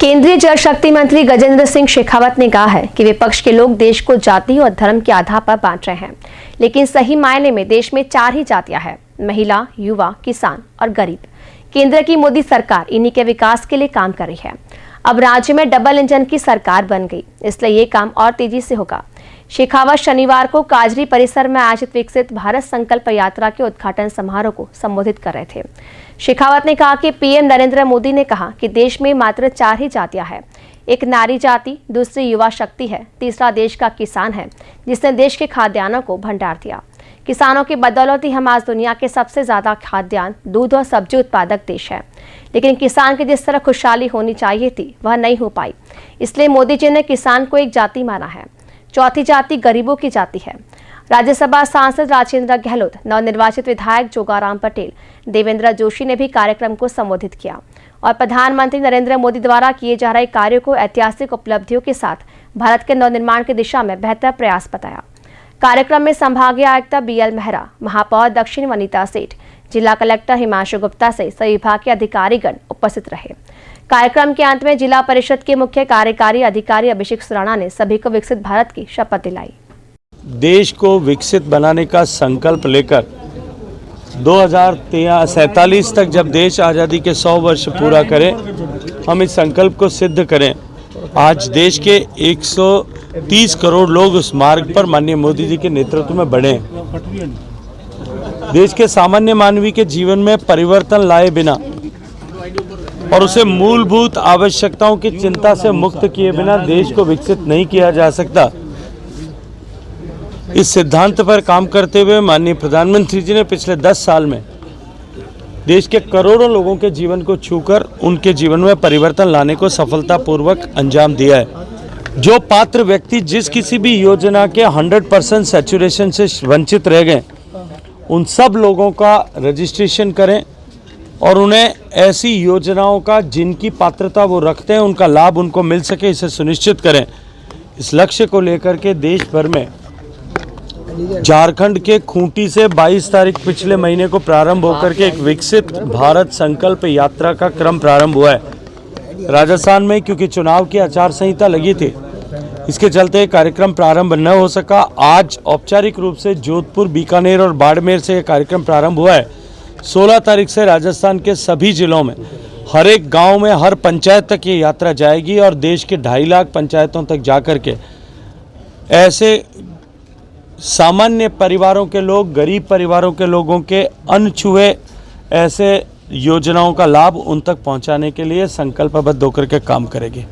केंद्रीय जल शक्ति मंत्री गजेंद्र सिंह शेखावत ने कहा है कि विपक्ष के लोग देश को जाति और धर्म के आधार पर बांट रहे हैं, लेकिन सही मायने में देश में 4 ही जातियां हैं: महिला, युवा, किसान और गरीब। केंद्र की मोदी सरकार इन्हीं के विकास के लिए काम कर रही है। अब राज्य में डबल इंजन की सरकार बन गई, इसलिए ये काम और तेजी से होगा। शेखावत शनिवार को काजरी परिसर में आयोजित विकसित भारत संकल्प यात्रा के उद्घाटन समारोह को संबोधित कर रहे थे। शेखावत ने कहा कि पीएम नरेंद्र मोदी ने कहा कि देश में मात्र 4 ही जातियां हैं। एक नारी जाति, दूसरी युवा शक्ति है, तीसरा देश का किसान है जिसने देश के खाद्यान्नों को भंडार दिया। किसानों की बदौलत ही हम आज दुनिया के सबसे ज्यादा खाद्यान्न, दूध और सब्जी उत्पादक देश है। लेकिन किसान की जिस तरह खुशहाली होनी चाहिए थी वह नहीं हो पाई, इसलिए मोदी जी ने किसान को एक जाति माना है। चौथी जाति गरीबों की जाति है। राज्यसभा सांसद राजेंद्र गहलोत, नवनिर्वाचित विधायक जोगाराम पटेल, देवेंद्र जोशी ने भी कार्यक्रम को संबोधित किया और प्रधानमंत्री नरेंद्र मोदी द्वारा किए जा रहे कार्यों को ऐतिहासिक उपलब्धियों के साथ भारत के नवनिर्माण की दिशा में बेहतर प्रयास बताया। कार्यक्रम में संभागीय आयुक्त BL मेहरा, महापौर दक्षिण वनिता सेठ, जिला कलेक्टर हिमांशु गुप्ता सहित सभी विभाग के अधिकारीगण उपस्थित रहे। कार्यक्रम के अंत में जिला परिषद के मुख्य कार्यकारी अधिकारी अभिषेक सुराणा ने सभी को विकसित भारत की शपथ दिलाई। देश को विकसित बनाने का संकल्प लेकर 2047 तक जब देश आज़ादी के 100 वर्ष पूरा करे, हम इस संकल्प को सिद्ध करें। आज देश के 130 करोड़ लोग उस मार्ग पर माननीय मोदी जी के नेतृत्व में बढ़े। देश के सामान्य मानवी के जीवन में परिवर्तन लाए बिना और उसे मूलभूत आवश्यकताओं की चिंता से मुक्त किए बिना देश को विकसित नहीं किया जा सकता। इस सिद्धांत पर काम करते हुए माननीय प्रधानमंत्री जी ने पिछले 10 साल में देश के करोड़ों लोगों के जीवन को छूकर उनके जीवन में परिवर्तन लाने को सफलतापूर्वक अंजाम दिया है। जो पात्र व्यक्ति जिस किसी भी योजना के 100% सैचुरेशन से वंचित रह गए, उन सब लोगों का रजिस्ट्रेशन करें और उन्हें ऐसी योजनाओं का जिनकी पात्रता वो रखते हैं उनका लाभ उनको मिल सके, इसे सुनिश्चित करें। इस लक्ष्य को लेकर के देश भर में झारखंड के खूंटी से 22 तारीख पिछले महीने को प्रारंभ होकर के एक विकसित भारत संकल्प यात्रा का क्रम प्रारंभ हुआ है। राजस्थान में क्योंकि चुनाव की आचार संहिता लगी थी, इसके चलते कार्यक्रम प्रारंभ न हो सका। आज औपचारिक रूप से जोधपुर, बीकानेर और बाड़मेर से यह कार्यक्रम प्रारंभ हुआ है। 16 तारीख से राजस्थान के सभी जिलों में हर एक गांव में, हर पंचायत तक ये यात्रा जाएगी और देश के 2.5 लाख पंचायतों तक जाकर के ऐसे सामान्य परिवारों के लोग, गरीब परिवारों के लोगों के अनछुए ऐसे योजनाओं का लाभ उन तक पहुंचाने के लिए संकल्पबद्ध होकर के काम करेगी।